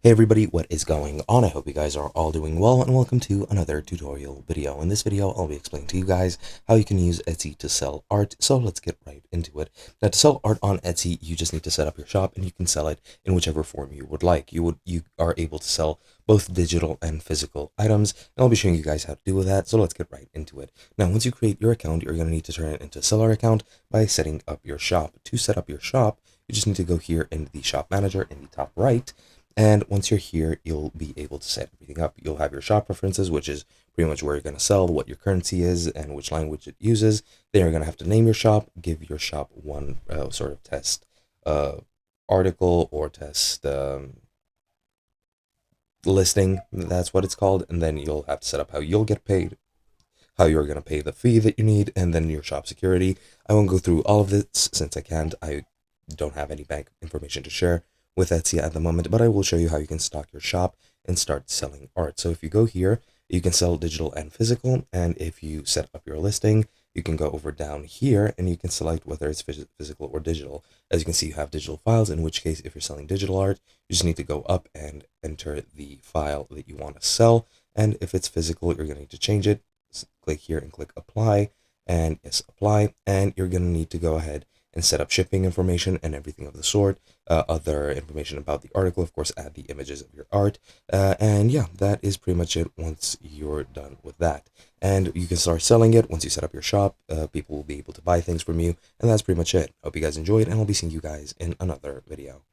Hey everybody, what is going on? I hope you guys are all doing well and welcome to another tutorial video. In this video, I'll be explaining to you guys how you can use Etsy to sell art. So let's get right into it. Now to sell art on Etsy, you just need to set up your shop and you can sell it in whichever form you would like. You are able to sell both digital and physical items, and I'll be showing you guys how to do that. So let's get right into it. Now, once you create your account, you're going to need to turn it into a seller account by setting up your shop. To set up your shop, you just need to go here in the shop manager in the top right. And once you're here, you'll be able to set everything up. You'll have your shop preferences, which is pretty much where you're going to sell, what your currency is, and which language it uses. Then you're going to have to name your shop, give your shop one sort of test article or test listing. That's what it's called. And then you'll have to set up how you'll get paid, how you're going to pay the fee that you need, and then your shop security. I won't go through all of this since I can't. I don't have any bank information to share with Etsy at the moment, but I will show you how you can stock your shop and start selling art. So if you go here, you can sell digital and physical, and if you set up your listing, you can go over down here and you can select whether it's physical or digital. As you can see, you have digital files, in which case if you're selling digital art, you just need to go up and enter the file that you want to sell. And if it's physical, you're going to need to change it. Click here and click apply, and yes, apply, and you're going to need to go ahead and set up shipping information and everything of the sort, other information about the article, of course, add the images of your art, and yeah, that is pretty much it once you're done with that. And you can start selling it. Once you set up your shop, people will be able to buy things from you, and that's pretty much it. Hope you guys enjoyed, and I'll be seeing you guys in another video.